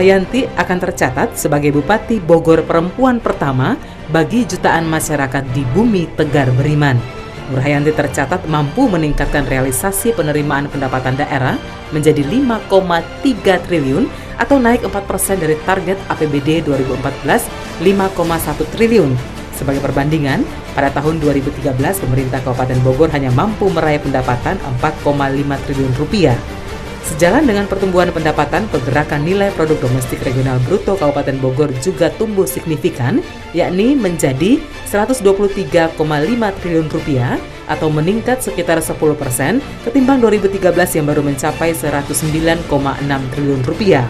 Hayanti akan tercatat sebagai Bupati Bogor perempuan pertama bagi jutaan masyarakat di bumi Tegar Beriman. Nur Hayanti tercatat mampu meningkatkan realisasi penerimaan pendapatan daerah menjadi 5,3 triliun atau naik 4% dari target APBD 2014 5,1 triliun. Sebagai perbandingan, pada tahun 2013 pemerintah Kabupaten Bogor hanya mampu meraih pendapatan 4,5 triliun rupiah. Sejalan dengan pertumbuhan pendapatan, pergerakan nilai produk domestik regional bruto Kabupaten Bogor juga tumbuh signifikan, yakni menjadi 123,5 triliun rupiah atau meningkat sekitar 10% ketimbang 2013 yang baru mencapai 109,6 triliun rupiah.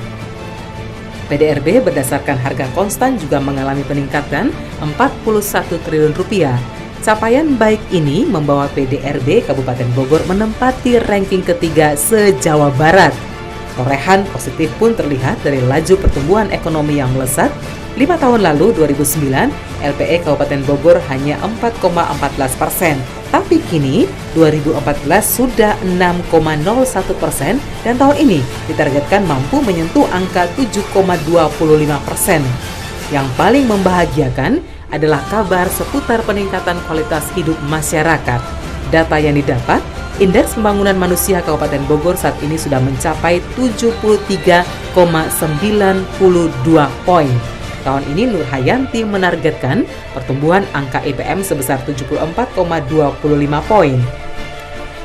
PDRB berdasarkan harga konstan juga mengalami peningkatan 41 triliun rupiah. Capaian baik ini membawa PDRB Kabupaten Bogor menempati ranking ketiga se-Jawa Barat. Torehan positif pun terlihat dari laju pertumbuhan ekonomi yang melesat. 5 tahun lalu, 2009, LPE Kabupaten Bogor hanya 4,14%. Tapi kini, 2014 sudah 6,01% dan tahun ini ditargetkan mampu menyentuh angka 7,25%. Yang paling membahagiakan adalah kabar seputar peningkatan kualitas hidup masyarakat. Data yang didapat, Indeks Pembangunan Manusia Kabupaten Bogor saat ini sudah mencapai 73,92 poin. Tahun ini Nur Hayanti menargetkan pertumbuhan angka IPM sebesar 74,25 poin.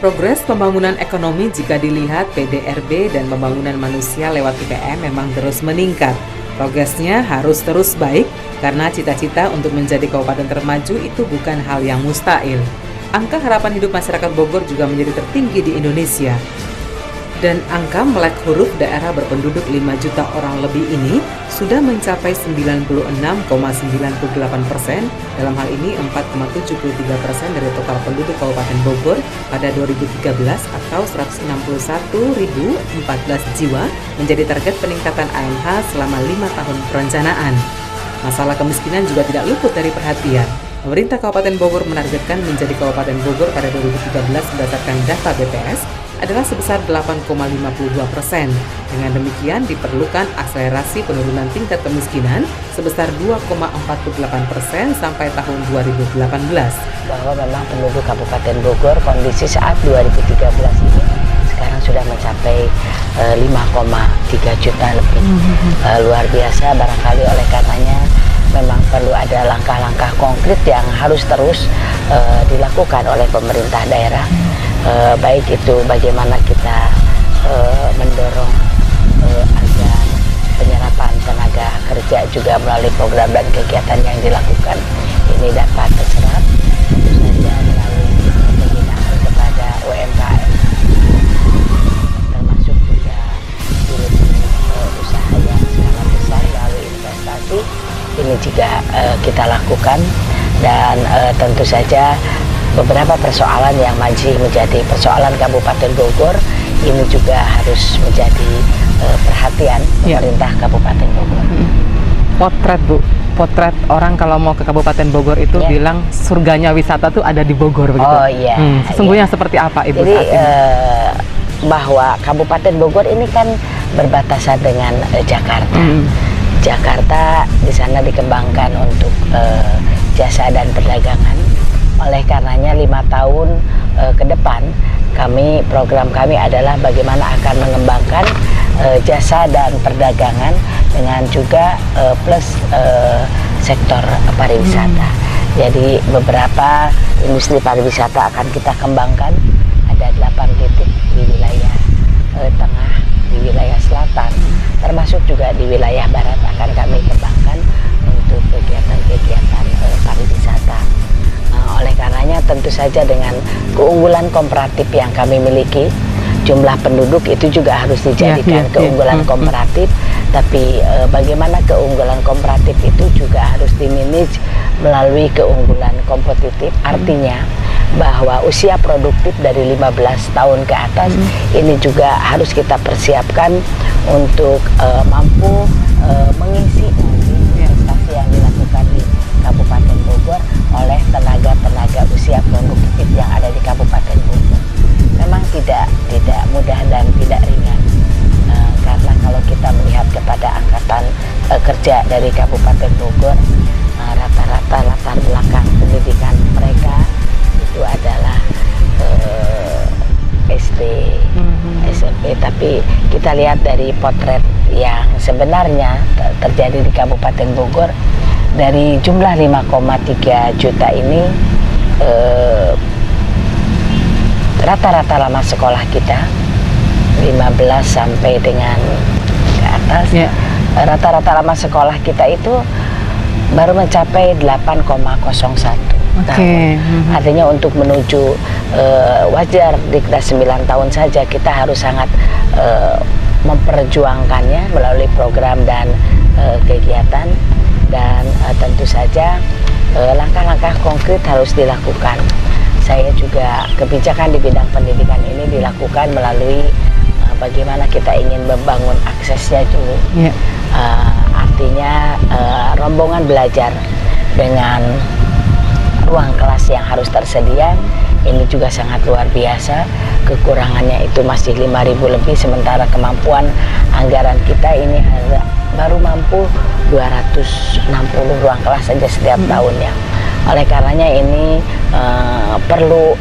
Progres pembangunan ekonomi jika dilihat PDRB dan pembangunan manusia lewat IPM memang terus meningkat. Progresnya harus terus baik karena cita-cita untuk menjadi kabupaten termaju itu bukan hal yang mustahil. Angka harapan hidup masyarakat Bogor juga menjadi tertinggi di Indonesia. Dan angka melek huruf daerah berpenduduk 5 juta orang lebih ini sudah mencapai 96,98%, dalam hal ini 4,73% dari total penduduk Kabupaten Bogor pada 2013 atau 161.014 jiwa menjadi target peningkatan AMH selama 5 tahun perencanaan. Masalah kemiskinan juga tidak luput dari perhatian. Pemerintah Kabupaten Bogor menargetkan menjadi Kabupaten Bogor pada 2013 berdasarkan data BPS adalah sebesar 8,52%. Dengan demikian diperlukan akselerasi penurunan tingkat kemiskinan sebesar 2,48% sampai tahun 2018. Bahwa memang penduduk Kabupaten Bogor kondisi saat 2013 ini sekarang sudah mencapai 5,3 juta lebih. Luar biasa, barangkali oleh karenanya memang perlu ada langkah-langkah konkret yang harus terus dilakukan oleh pemerintah daerah. Baik itu bagaimana kita mendorong agar penyerapan tenaga kerja juga melalui program dan kegiatan yang dilakukan ini dapat terserap, tentu saja melalui pembinaan kepada UMKM, termasuk juga unit usaha yang skala besar melalui investasi. Ini juga kita lakukan dan tentu saja beberapa persoalan yang masih menjadi persoalan Kabupaten Bogor ini juga harus menjadi perhatian pemerintah Kabupaten Bogor. Potret Bu, potret orang kalau mau ke Kabupaten Bogor itu bilang surganya wisata tuh ada di Bogor begitu. Oh iya. Sesungguhnya seperti apa Ibu jadi, saat ini? Bahwa Kabupaten Bogor ini kan berbatasan dengan Jakarta. Jakarta di sana dikembangkan untuk jasa dan perdagangan. Oleh karenanya 5 tahun ke depan program kami adalah bagaimana akan mengembangkan jasa dan perdagangan dengan juga plus sektor pariwisata. Jadi beberapa industri pariwisata akan kita kembangkan, ada 8 titik di wilayah tengah, di wilayah selatan, termasuk juga di wilayah barat akan kami kembangkan untuk kegiatan-kegiatan pariwisata. Oleh karenanya tentu saja dengan keunggulan komparatif yang kami miliki, jumlah penduduk itu juga harus dijadikan keunggulan komparatif, tapi bagaimana keunggulan komparatif itu juga harus dimanage melalui keunggulan kompetitif, artinya bahwa usia produktif dari 15 tahun ke atas ini juga harus kita persiapkan untuk mampu mengisi investasi yang dilakukan di Kabupaten Bogor oleh tenaga-tenaga usia produktif yang ada di Kabupaten Bogor. Memang tidak mudah dan tidak ringan, karena kalau kita melihat kepada angka kita lihat dari potret yang sebenarnya terjadi di Kabupaten Bogor, dari jumlah 5,3 juta ini rata-rata lama sekolah kita 15 sampai dengan ke atas, rata-rata lama sekolah kita itu baru mencapai 8,01 tahun. Artinya untuk menuju wajar di kelas 9 tahun saja kita harus sangat memperjuangkannya melalui program dan kegiatan, dan tentu saja langkah-langkah konkret harus dilakukan. Saya juga kebijakan di bidang pendidikan ini dilakukan melalui bagaimana kita ingin membangun aksesnya dulu. Artinya rombongan belajar dengan ruang kelas yang harus tersedia ini juga sangat luar biasa. Kekurangannya itu masih 5.000 lebih, sementara kemampuan anggaran kita ini baru mampu 260 ruang kelas saja setiap tahunnya. Oleh karenanya ini perlu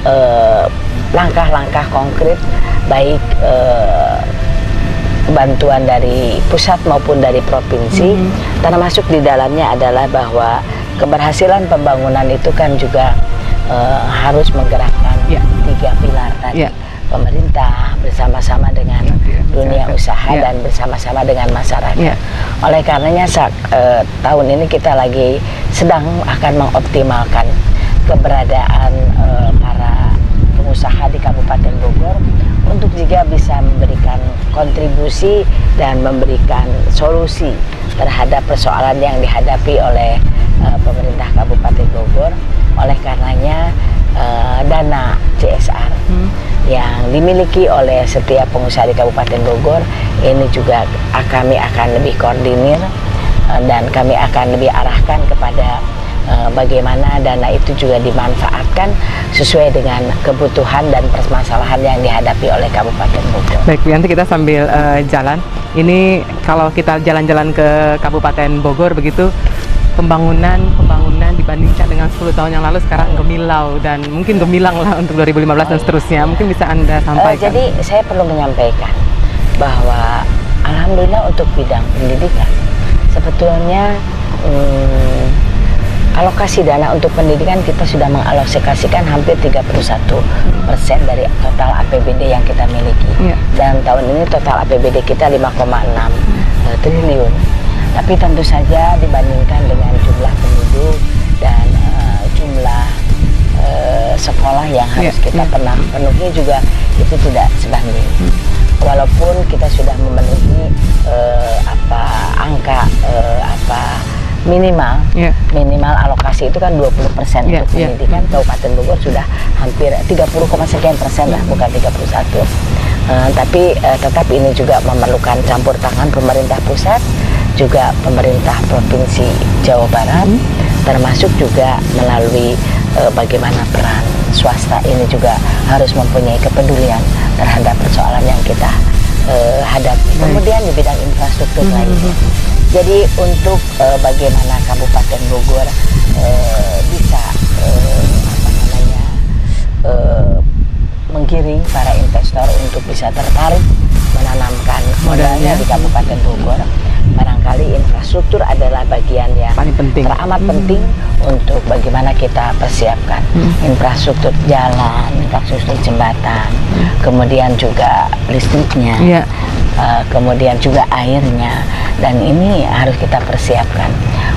langkah-langkah konkret, baik bantuan dari pusat maupun dari provinsi. Termasuk di dalamnya adalah bahwa keberhasilan pembangunan itu kan juga harus menggerakkan 3 pilar tadi. Pemerintah bersama-sama dengan dunia usaha dan bersama-sama dengan masyarakat. Oleh karenanya tahun ini kita lagi sedang akan mengoptimalkan keberadaan para pengusaha di Kabupaten Bogor untuk juga bisa memberikan kontribusi dan memberikan solusi terhadap persoalan yang dihadapi oleh pemerintah Kabupaten Bogor. Oleh karenanya dana CSR yang dimiliki oleh setiap pengusaha di Kabupaten Bogor ini juga kami akan lebih koordinir dan kami akan lebih arahkan kepada bagaimana dana itu juga dimanfaatkan sesuai dengan kebutuhan dan permasalahan yang dihadapi oleh Kabupaten Bogor. Baik, nanti kita sambil jalan. Ini kalau kita jalan-jalan ke Kabupaten Bogor begitu, pembangunan dibandingkan dengan 10 tahun yang lalu sekarang gemilau dan mungkin gemilang lah untuk 2015 dan seterusnya. Mungkin bisa Anda sampaikan. Jadi saya perlu menyampaikan bahwa alhamdulillah untuk bidang pendidikan sebetulnya alokasi dana untuk pendidikan kita sudah mengalokasikan hampir 31% dari total APBD yang kita miliki. Dan tahun ini total APBD kita 5,6 triliun. Tapi tentu saja dibandingkan dengan jumlah penduduk dan jumlah sekolah yang harus kita penuhi juga itu tidak sebanding. Walaupun kita sudah memenuhi angka minimal alokasi itu kan 20% untuk pendidikan. Kabupaten Bogor sudah hampir 30,sekian% lah, bukan 31. Tapi tetap ini juga memerlukan campur tangan pemerintah pusat, juga pemerintah Provinsi Jawa Barat, termasuk juga melalui bagaimana peran swasta ini juga harus mempunyai kepedulian terhadap persoalan yang kita hadapi. Kemudian di bidang infrastruktur lainnya. Jadi untuk bagaimana Kabupaten Bogor bisa menggiring para investor untuk bisa tertarik menanamkan modalnya di Kabupaten Bogor, barangkali infrastruktur adalah bagian yang paling penting, teramat penting untuk bagaimana kita persiapkan infrastruktur jalan, infrastruktur jembatan, kemudian juga listriknya, kemudian juga airnya, dan ini harus kita persiapkan.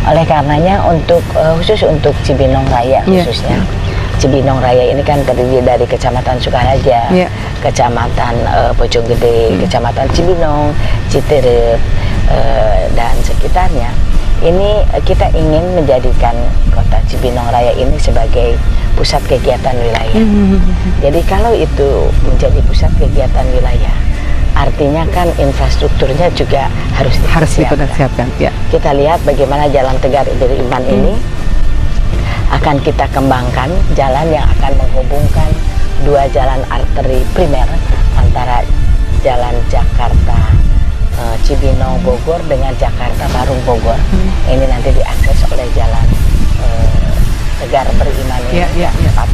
Oleh karenanya untuk khusus untuk Cibinong Raya khususnya, Cibinong Raya ini kan terdiri dari Kecamatan Sukaraja, Kecamatan Bojonggede, Kecamatan Cibinong, Citerep, dan sekitarnya. Ini kita ingin menjadikan kota Cibinong Raya ini sebagai pusat kegiatan wilayah. Jadi kalau itu menjadi pusat kegiatan wilayah, artinya kan infrastrukturnya juga harus dipersiapkan. Kita lihat bagaimana Jalan Tegar Beriman ini akan kita kembangkan, jalan yang akan menghubungkan 2 jalan arteri primer antara Jalan Jakarta Cibinong Bogor dengan Jakarta Parung Bogor. Ini nanti diakses oleh Jalan Tegar Beriman ini. 4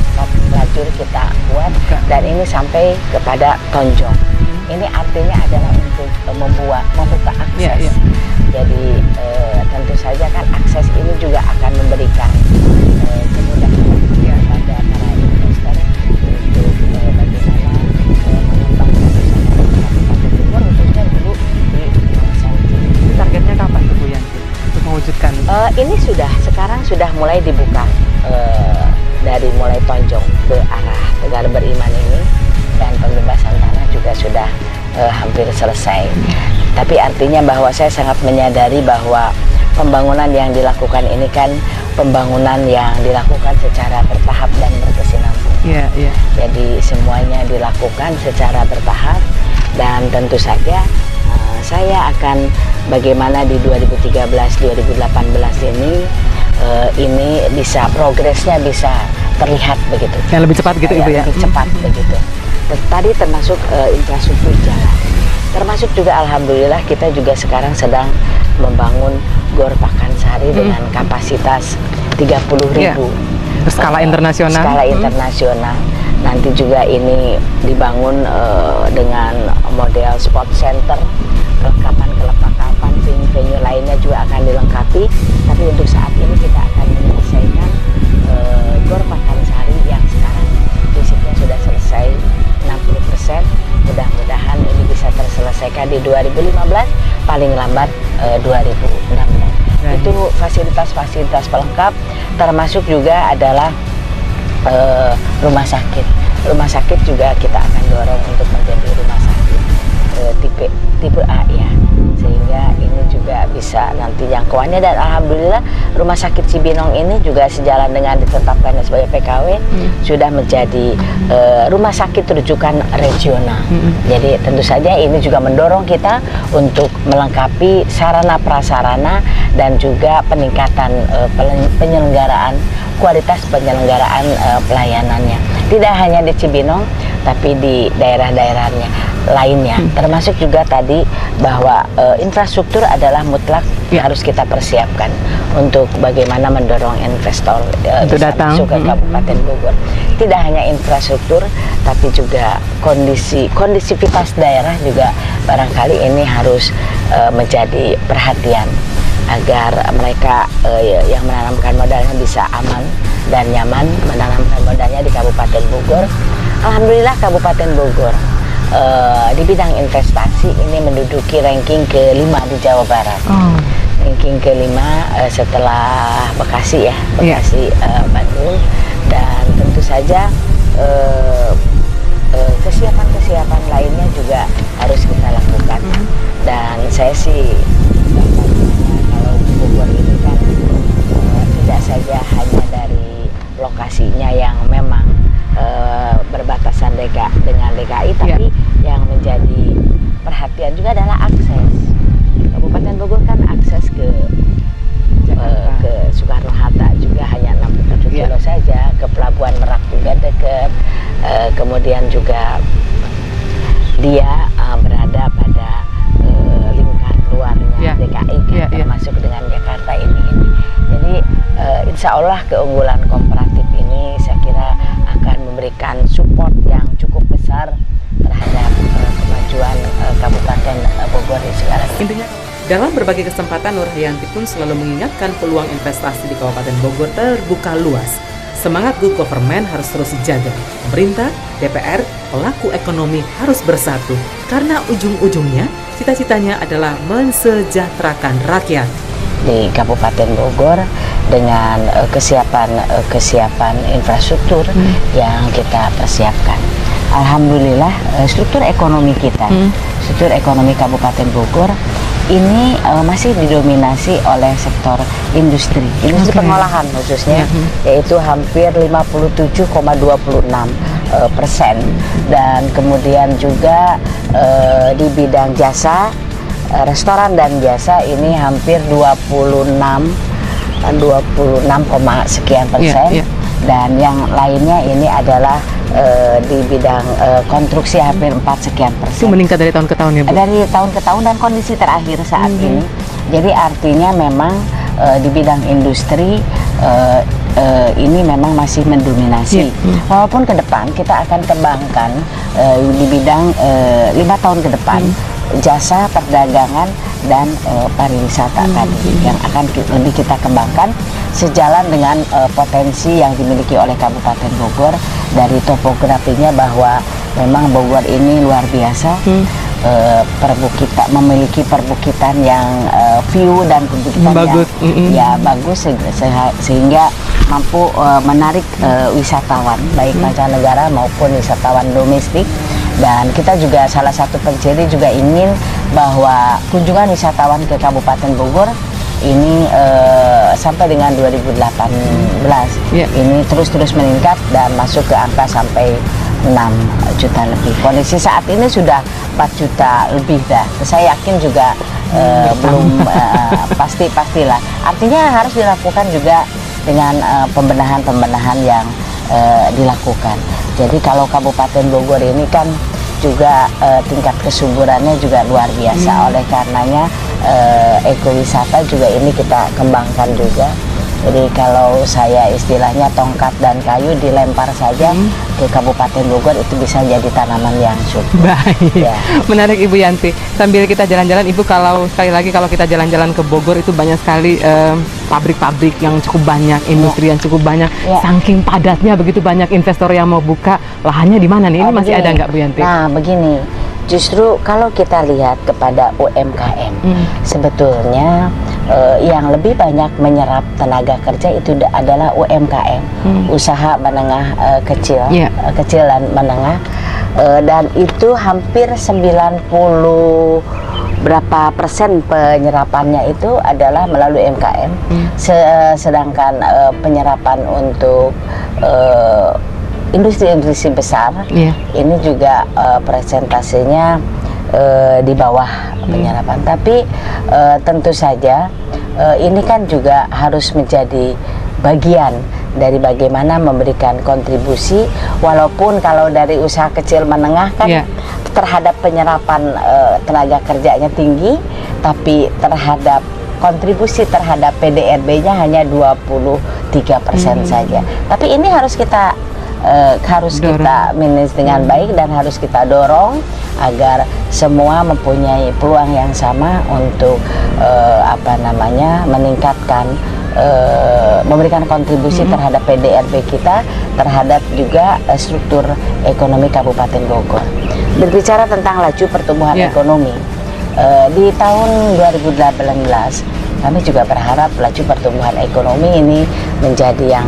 lajur kita buat, dan ini sampai kepada Tonjong. Ini artinya adalah untuk membuka akses. Jadi tentu saja kan akses ini juga akan memberikan kemudahan kepada para investor untuk bagaimana mengembangkan usaha Kabupaten Bogor, khususnya dulu di kawasan Cibinong. Targetnya kapan tuh Bu Yanti untuk mewujudkan? Ini sekarang sudah mulai dibuka dari mulai Tonjong ke arah Tegar Beriman ini, dan pembebasan tanah juga sudah hampir selesai. Tapi artinya bahwa saya sangat menyadari bahwa pembangunan yang dilakukan ini kan pembangunan yang dilakukan secara bertahap dan berkesinambungan. Jadi semuanya dilakukan secara bertahap, dan tentu saja saya akan bagaimana di 2013-2018 ini bisa progresnya bisa terlihat begitu. Yang lebih cepat gitu Ibu ya? Lebih cepat begitu. Tadi termasuk infrastruktur jalan. Termasuk juga alhamdulillah kita juga sekarang sedang membangun Gor Pakansari dengan kapasitas 30.000. Skala internasional. Skala internasional. Nanti juga ini dibangun dengan model sport center, kelengkapan venue lainnya juga akan dilengkapi. Tapi untuk saat ini kita akan menyelesaikan Gor Pakansari yang sekarang fisiknya sudah selesai 60%. Mudah-mudahan ini bisa terselesaikan di 2015, paling lambat 2016. Itu fasilitas-fasilitas pelengkap, termasuk juga adalah rumah sakit. Rumah sakit juga kita akan dorong untuk menjadi rumah sakit tipe A ya, sehingga ini juga bisa nanti jangkauannya. Dan alhamdulillah rumah sakit Cibinong ini juga sejalan dengan ditetapkannya sebagai PKW sudah menjadi rumah sakit rujukan regional. Jadi tentu saja ini juga mendorong kita untuk melengkapi sarana prasarana dan juga peningkatan penyelenggaraan, kualitas penyelenggaraan pelayanannya. Tidak hanya di Cibinong, tapi di daerah-daerahnya lainnya, termasuk juga tadi bahwa infrastruktur adalah mutlak harus kita persiapkan untuk bagaimana mendorong investor bisa masuk ke Kabupaten Bogor. Tidak hanya infrastruktur, tapi juga kondisivitas daerah juga barangkali ini harus menjadi perhatian agar mereka yang menanamkan modalnya bisa aman dan nyaman menanamkan modalnya di Kabupaten Bogor. Alhamdulillah Kabupaten Bogor di bidang investasi ini menduduki ranking ke-5 di Jawa Barat. Ranking ke-5 setelah Bekasi ya, Bekasi, Bandung. Dan tentu saja kesiapan lainnya juga harus kita lakukan. Dan saya sih kalau Bogor ini kan tidak saja hanya dari lokasinya yang memang berbatasan dengan DKI, tapi yang menjadi perhatian juga adalah akses. Kabupaten Bogor kan akses ke Soekarno-Hatta juga hanya 67 kilo saja, ke Pelabuhan Merak juga dekat, kemudian juga dia berada pada lingkar luarnya DKI kan, termasuk dengan Jakarta ini. Jadi insya Allah keunggulan komparatif ini saya kira akan memberikan support yang cukup besar terhadap kemajuan Kabupaten Bogor di segala intinya. Dalam berbagai kesempatan, Nur Hayanti pun selalu mengingatkan peluang investasi di Kabupaten Bogor terbuka luas. Semangat good government harus terus dijaga. Pemerintah, DPR, pelaku ekonomi harus bersatu. Karena ujung-ujungnya, cita-citanya adalah mensejahterakan rakyat. Di Kabupaten Bogor dengan kesiapan infrastruktur yang kita persiapkan. Alhamdulillah struktur ekonomi kita, struktur ekonomi Kabupaten Bogor ini masih didominasi oleh sektor industri pengolahan khususnya, yaitu hampir 57,26%, dan kemudian juga di bidang jasa, restoran dan jasa ini hampir 26, sekian persen, dan yang lainnya ini adalah di bidang konstruksi hampir 4 sekian persen. Itu meningkat dari tahun ke tahun ya Bu? Dari tahun ke tahun dan kondisi terakhir saat ini. Jadi artinya memang di bidang industri ini memang masih mendominasi. Walaupun ke depan kita akan kembangkan di bidang 5 tahun ke depan jasa perdagangan dan pariwisata tadi yang akan lebih kita kembangkan sejalan dengan potensi yang dimiliki oleh Kabupaten Bogor. Dari topografinya bahwa memang Bogor ini luar biasa. Memiliki perbukitan yang view dan perbukitan bagus. Ya bagus sehingga mampu menarik wisatawan baik mancanegara maupun wisatawan domestik. Dan kita juga salah satu penciri juga ingin bahwa kunjungan wisatawan ke Kabupaten Bogor ini sampai dengan 2018 ini terus meningkat dan masuk ke angka sampai 6 juta lebih. Kondisi saat ini sudah 4 juta lebih dah. Saya yakin juga belum pastilah. Artinya harus dilakukan juga dengan pembenahan yang dilakukan. Jadi kalau Kabupaten Bogor ini kan juga tingkat kesuburannya juga luar biasa. Oleh karenanya ekowisata juga ini kita kembangkan juga. Jadi kalau saya istilahnya tongkat dan kayu dilempar saja ke Kabupaten Bogor itu bisa jadi tanaman yang subur. Baik, ya. Menarik Ibu Yanti. Sambil kita jalan-jalan, Ibu kalau sekali lagi kalau kita jalan-jalan ke Bogor itu banyak sekali pabrik-pabrik yang cukup banyak, industri yang cukup banyak. Saking padatnya begitu banyak investor yang mau buka, lahannya di mana nih? Ini masih ada nggak Bu Yanti? Nah begini. Justru kalau kita lihat kepada UMKM, sebetulnya yang lebih banyak menyerap tenaga kerja itu adalah UMKM, usaha menengah kecil dan menengah, dan itu hampir 90 berapa persen penyerapannya itu adalah melalui UMKM, sedangkan penyerapan untuk industri-industri besar ini juga presentasinya di bawah penyerapan. Tapi tentu saja ini kan juga harus menjadi bagian dari bagaimana memberikan kontribusi, walaupun kalau dari usaha kecil menengah kan terhadap penyerapan tenaga kerjanya tinggi, tapi terhadap kontribusi terhadap PDRB-nya hanya 23% saja. Tapi ini harus kita kita manage dengan baik dan harus kita dorong agar semua mempunyai peluang yang sama untuk meningkatkan memberikan kontribusi terhadap PDRB kita, terhadap juga struktur ekonomi Kabupaten Bogor. Berbicara tentang laju pertumbuhan ekonomi di tahun 2018 kami juga berharap laju pertumbuhan ekonomi ini menjadi yang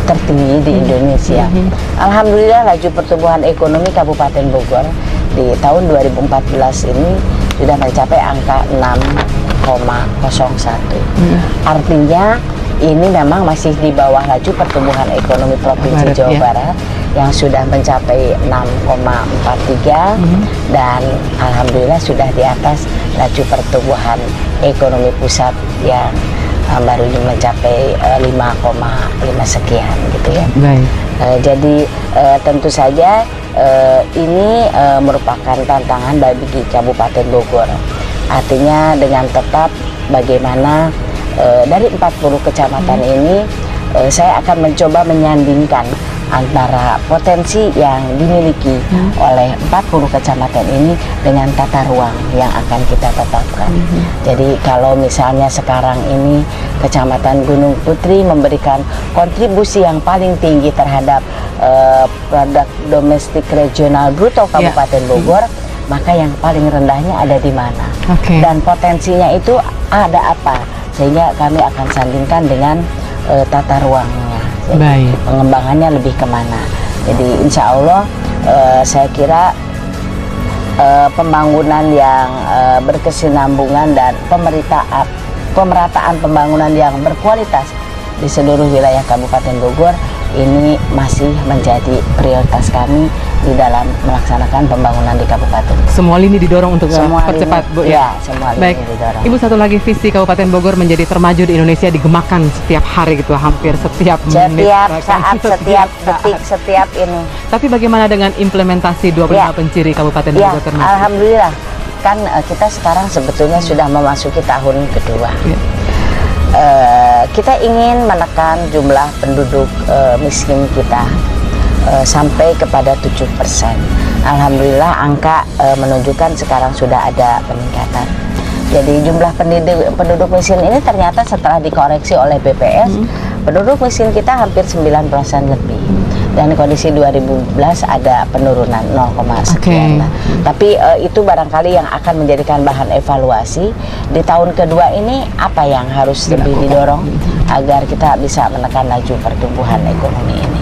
tertinggi di Indonesia. Alhamdulillah laju pertumbuhan ekonomi Kabupaten Bogor di tahun 2014 ini sudah mencapai angka 6,01. Artinya ini memang masih di bawah laju pertumbuhan ekonomi Provinsi Jawa Barat yang sudah mencapai 6,43 dan alhamdulillah sudah di atas laju pertumbuhan ekonomi pusat yang baru mencapai 5,5 sekian gitu ya. Jadi tentu saja ini merupakan tantangan bagi Kabupaten Bogor. Artinya dengan tetap bagaimana dari 40 kecamatan ini saya akan mencoba menyandingkan antara potensi yang dimiliki oleh 40 kecamatan ini dengan tata ruang yang akan kita tetapkan. Jadi kalau misalnya sekarang ini Kecamatan Gunung Putri memberikan kontribusi yang paling tinggi terhadap produk domestik regional bruto Kabupaten Bogor, maka yang paling rendahnya ada di mana? Dan potensinya itu ada apa? Sehingga kami akan sandingkan dengan tata ruangnya. Jadi, pengembangannya lebih kemana? Jadi insya Allah saya kira pembangunan yang berkesinambungan dan pemerataan pembangunan yang berkualitas di seluruh wilayah Kabupaten Bogor ini masih menjadi prioritas kami di dalam melaksanakan pembangunan di kabupaten. Semua lini didorong untuk percepat, Bu ya. Semua lini didorong. Ibu, satu lagi visi Kabupaten Bogor menjadi termaju di Indonesia digemakan setiap hari gitu, hampir setiap menit, saat, setiap detik, setiap ini. Tapi bagaimana dengan implementasi 25 penciri Kabupaten Bogor termaju? Alhamdulillah, kan kita sekarang sebetulnya sudah memasuki tahun kedua. kita ingin menekan jumlah penduduk miskin kita sampai kepada 7%. Alhamdulillah angka menunjukkan sekarang sudah ada peningkatan. Jadi jumlah penduduk miskin ini ternyata setelah dikoreksi oleh BPS, penduduk miskin kita hampir 9% lebih. Dan kondisi 2012 ada penurunan 0, sekian. Tapi itu barangkali yang akan menjadikan bahan evaluasi di tahun kedua ini, apa yang harus lebih didorong agar kita bisa menekan laju pertumbuhan ekonomi ini.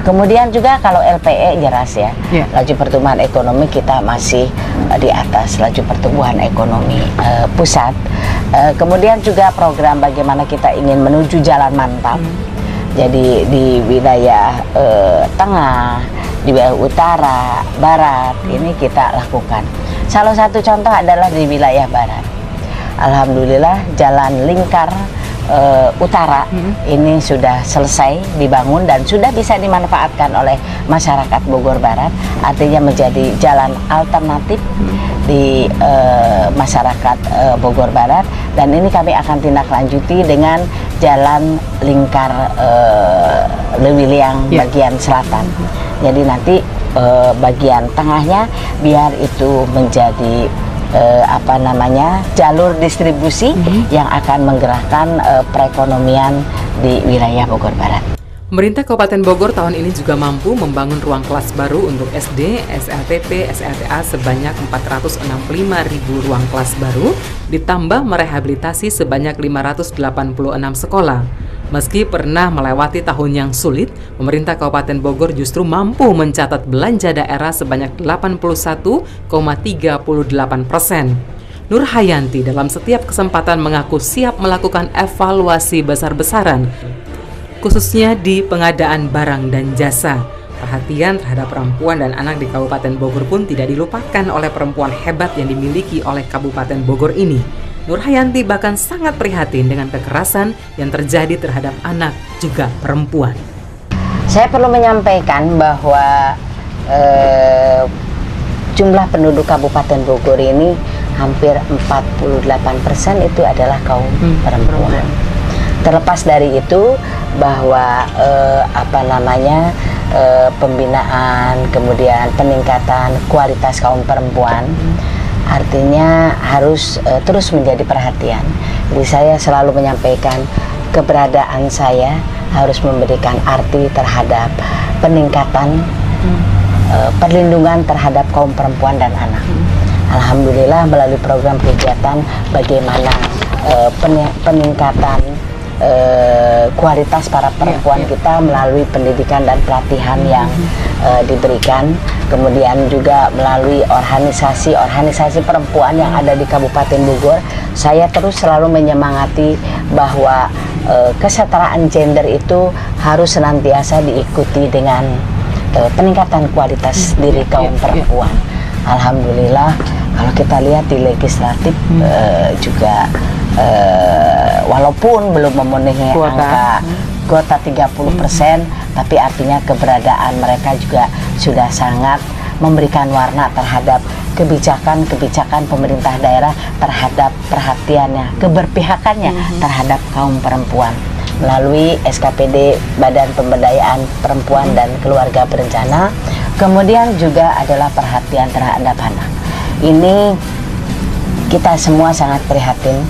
Kemudian juga kalau LPE jelas ya, laju pertumbuhan ekonomi kita masih di atas laju pertumbuhan ekonomi pusat. Kemudian juga program bagaimana kita ingin menuju jalan mantap. Jadi di wilayah tengah, di wilayah utara, barat, ini kita lakukan. Salah satu contoh adalah di wilayah barat. Alhamdulillah jalan lingkar utara ini sudah selesai dibangun dan sudah bisa dimanfaatkan oleh masyarakat Bogor Barat, artinya menjadi jalan alternatif di masyarakat Bogor Barat, dan ini kami akan tindak lanjuti dengan jalan lingkar Lewiliang bagian selatan. Jadi nanti bagian tengahnya biar itu menjadi jalur distribusi yang akan menggerakkan perekonomian di wilayah Bogor Barat. Pemerintah Kabupaten Bogor tahun ini juga mampu membangun ruang kelas baru untuk SD, SLTP, SLTA sebanyak 465.000 ruang kelas baru, ditambah merehabilitasi sebanyak 586 sekolah. Meski pernah melewati tahun yang sulit, pemerintah Kabupaten Bogor justru mampu mencatat belanja daerah sebanyak 81,38%. Nur Hayanti dalam setiap kesempatan mengaku siap melakukan evaluasi besar-besaran, khususnya di pengadaan barang dan jasa. Perhatian terhadap perempuan dan anak di Kabupaten Bogor pun tidak dilupakan oleh perempuan hebat yang dimiliki oleh Kabupaten Bogor ini. Nur Hayanti bahkan sangat prihatin dengan kekerasan yang terjadi terhadap anak juga perempuan. Saya perlu menyampaikan bahwa jumlah penduduk Kabupaten Bogor ini hampir 48% itu adalah kaum perempuan. Terlepas dari itu bahwa pembinaan, kemudian peningkatan kualitas kaum perempuan artinya harus terus menjadi perhatian. Jadi saya selalu menyampaikan keberadaan saya harus memberikan arti terhadap peningkatan perlindungan terhadap kaum perempuan dan anak. Alhamdulillah melalui program kegiatan bagaimana peningkatan kualitas para perempuan kita melalui pendidikan dan pelatihan yang diberikan, kemudian juga melalui organisasi perempuan yang ada di Kabupaten Bogor. Saya terus selalu menyemangati bahwa kesetaraan gender itu harus senantiasa diikuti dengan peningkatan kualitas diri kaum perempuan. Alhamdulillah kalau kita lihat di legislatif juga walaupun belum memenuhi angka kuota 30%, tapi artinya keberadaan mereka juga sudah sangat memberikan warna terhadap kebijakan pemerintah daerah, terhadap perhatiannya, keberpihakannya terhadap kaum perempuan melalui SKPD Badan Pemberdayaan Perempuan dan Keluarga Berencana. Kemudian juga adalah perhatian terhadap anak. Ini kita semua sangat prihatin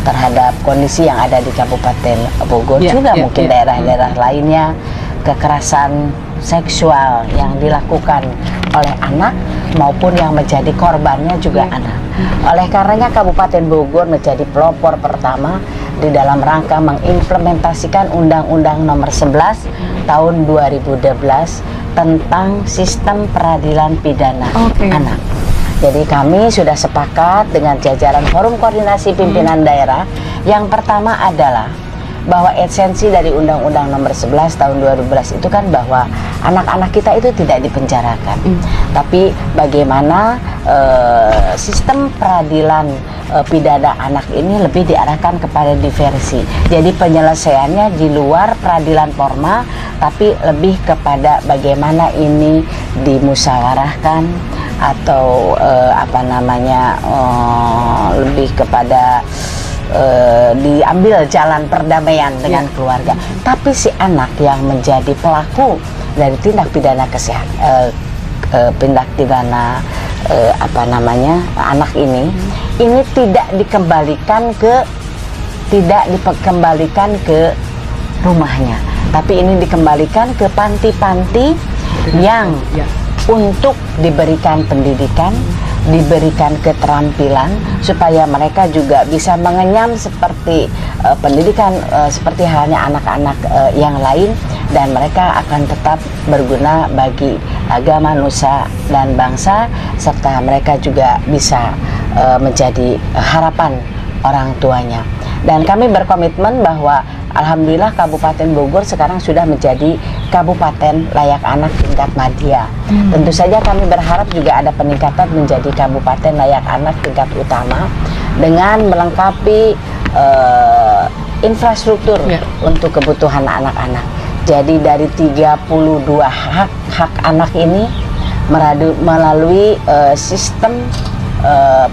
terhadap kondisi yang ada di Kabupaten Bogor, juga mungkin daerah-daerah lainnya, kekerasan seksual yang dilakukan oleh anak maupun yang menjadi korbannya juga anak. Oleh karenanya Kabupaten Bogor menjadi pelopor pertama di dalam rangka mengimplementasikan Undang-Undang Nomor 11 Tahun 2012 tentang Sistem Peradilan Pidana Anak. Jadi kami sudah sepakat dengan jajaran Forum Koordinasi Pimpinan Daerah. Yang pertama adalah bahwa esensi dari Undang-Undang Nomor 11 Tahun 2012 itu kan bahwa anak-anak kita itu tidak dipenjarakan, tapi bagaimana sistem peradilan pidana anak ini lebih diarahkan kepada diversi. Jadi penyelesaiannya di luar peradilan formal, tapi lebih kepada bagaimana ini dimusyawarahkan atau lebih kepada diambil jalan perdamaian dengan keluarga. Tapi si anak yang menjadi pelaku dari tindak pidana anak ini tidak dikembalikan ke rumahnya, tapi ini dikembalikan ke panti-panti yang untuk diberikan pendidikan, diberikan keterampilan supaya mereka juga bisa mengenyam seperti pendidikan seperti halnya anak-anak yang lain, dan mereka akan tetap berguna bagi agama, nusa, dan bangsa, serta mereka juga bisa menjadi harapan orang tuanya. Dan kami berkomitmen bahwa alhamdulillah Kabupaten Bogor sekarang sudah menjadi Kabupaten Layak Anak tingkat madya. Tentu saja kami berharap juga ada peningkatan menjadi Kabupaten Layak Anak tingkat utama dengan melengkapi infrastruktur untuk kebutuhan anak-anak. Jadi dari 32 hak anak ini melalui sistem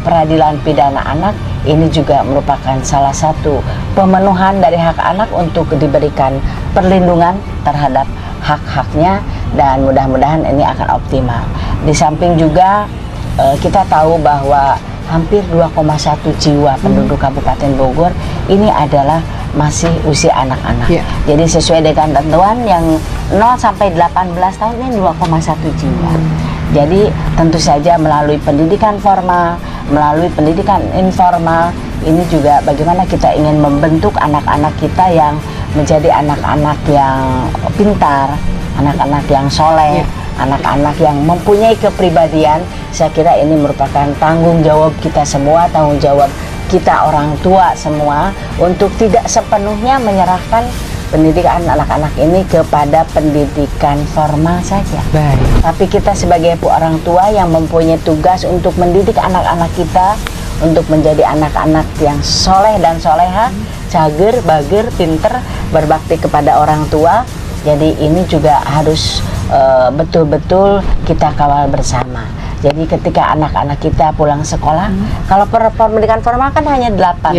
peradilan pidana anak, ini juga merupakan salah satu pemenuhan dari hak anak untuk diberikan perlindungan terhadap hak-haknya, dan mudah-mudahan ini akan optimal. Di samping juga kita tahu bahwa hampir 2,1 jiwa penduduk Kabupaten Bogor ini adalah masih usia anak-anak. Jadi sesuai dengan tentuan yang 0 sampai 18 tahun ini 2,1 jiwa. Jadi tentu saja melalui pendidikan formal, melalui pendidikan informal, ini juga bagaimana kita ingin membentuk anak-anak kita yang menjadi anak-anak yang pintar, anak-anak yang soleh, anak-anak yang mempunyai kepribadian. Saya kira ini merupakan tanggung jawab kita semua, tanggung jawab kita orang tua semua untuk tidak sepenuhnya menyerahkan pendidikan anak-anak ini kepada pendidikan formal saja. Baik. Tapi kita sebagai orang tua yang mempunyai tugas untuk mendidik anak-anak kita untuk menjadi anak-anak yang soleh dan soleha, cager, bager, pinter, berbakti kepada orang tua. Jadi ini juga harus betul-betul kita kawal bersama. Jadi ketika anak-anak kita pulang sekolah, kalau pendidikan formal kan hanya 8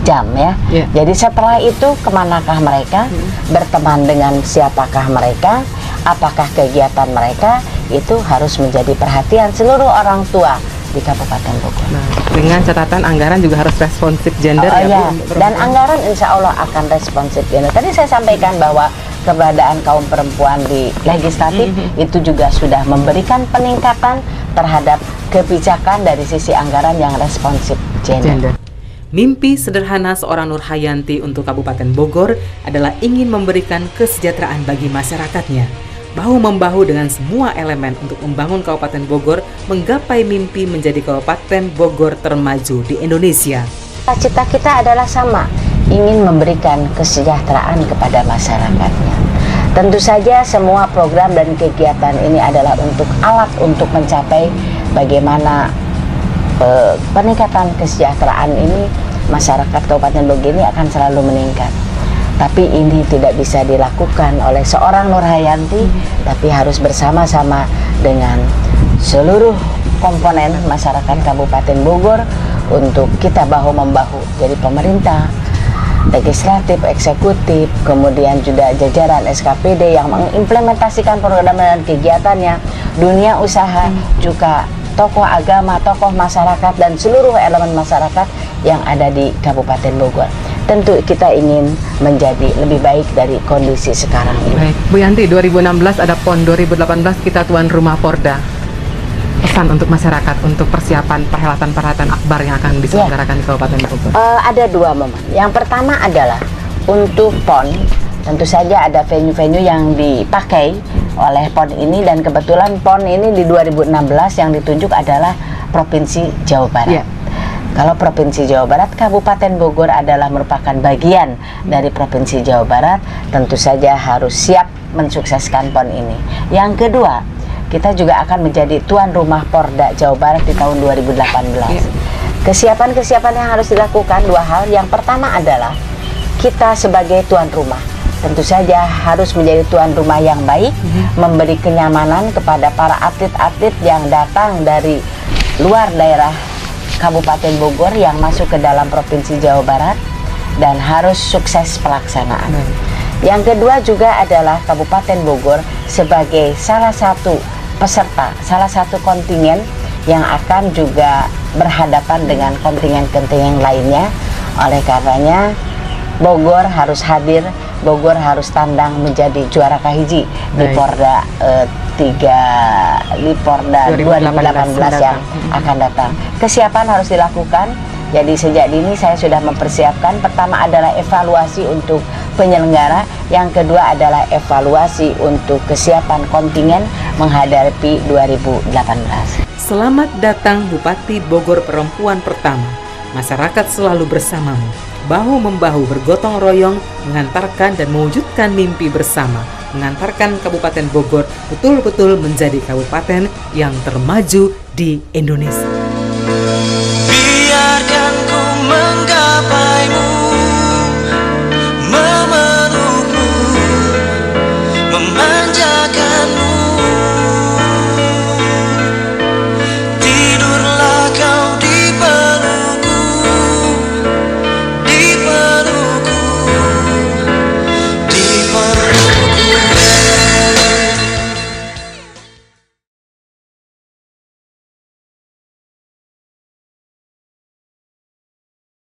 jam ya. Jadi setelah itu kemanakah mereka, berteman dengan siapakah mereka, apakah kegiatan mereka, itu harus menjadi perhatian seluruh orang tua di Kabupaten Bogor. Nah, dengan catatan anggaran juga harus responsif gender dan anggaran insya Allah akan responsif gender. Tadi saya sampaikan bahwa keberadaan kaum perempuan di legislatif itu juga sudah memberikan peningkatan terhadap kebijakan dari sisi anggaran yang responsif gender. Mimpi sederhana seorang Nurhayanti untuk Kabupaten Bogor adalah ingin memberikan kesejahteraan bagi masyarakatnya, bahu-membahu dengan semua elemen untuk membangun Kabupaten Bogor menggapai mimpi menjadi Kabupaten Bogor termaju di Indonesia. Cita kita adalah sama, ingin memberikan kesejahteraan kepada masyarakatnya. Tentu saja semua program dan kegiatan ini adalah untuk alat untuk mencapai bagaimana peningkatan kesejahteraan ini. Masyarakat Kabupaten Bogor ini akan selalu meningkat. Tapi ini tidak bisa dilakukan oleh seorang Nurhayanti, tapi harus bersama-sama dengan seluruh komponen masyarakat Kabupaten Bogor untuk kita bahu-membahu. Jadi pemerintah, legislatif, eksekutif, kemudian juga jajaran SKPD yang mengimplementasikan program dan kegiatannya, dunia usaha, juga tokoh agama, tokoh masyarakat, dan seluruh elemen masyarakat yang ada di Kabupaten Bogor. Tentu kita ingin menjadi lebih baik dari kondisi sekarang ini. Baik, Bu Yanti, 2016 ada PON, 2018 kita tuan rumah Porda. Pesan untuk masyarakat untuk persiapan perhelatan-perhelatan akbar yang akan diselenggarakan di Kabupaten Bogor. Ada dua momen. Yang pertama adalah untuk PON, tentu saja ada venue-venue yang dipakai oleh PON ini, dan kebetulan PON ini di 2016 yang ditunjuk adalah Provinsi Jawa Barat. Kalau Provinsi Jawa Barat, Kabupaten Bogor adalah merupakan bagian dari Provinsi Jawa Barat, tentu saja harus siap mensukseskan PON ini. Yang kedua, kita juga akan menjadi tuan rumah Porda Jawa Barat di tahun 2018. Kesiapan-kesiapan yang harus dilakukan dua hal. Yang pertama adalah kita sebagai tuan rumah tentu saja harus menjadi tuan rumah yang baik, memberi kenyamanan kepada para atlet-atlet yang datang dari luar daerah Kabupaten Bogor yang masuk ke dalam Provinsi Jawa Barat dan harus sukses pelaksanaan. Yang kedua juga adalah Kabupaten Bogor sebagai salah satu peserta, salah satu kontingen yang akan juga berhadapan dengan kontingen-kontingen lainnya. Oleh karenanya Bogor harus hadir, Bogor harus tandang menjadi juara kahiji di Porda 2018 yang akan datang. Kesiapan harus dilakukan. Jadi sejak dini saya sudah mempersiapkan. Pertama adalah evaluasi untuk penyelenggara, yang kedua adalah evaluasi untuk kesiapan kontingen menghadapi 2018. Selamat datang Bupati Bogor Perempuan pertama. Masyarakat selalu bersamamu, bahu-membahu bergotong royong mengantarkan dan mewujudkan mimpi bersama, mengantarkan Kabupaten Bogor betul-betul menjadi kabupaten yang termaju di Indonesia.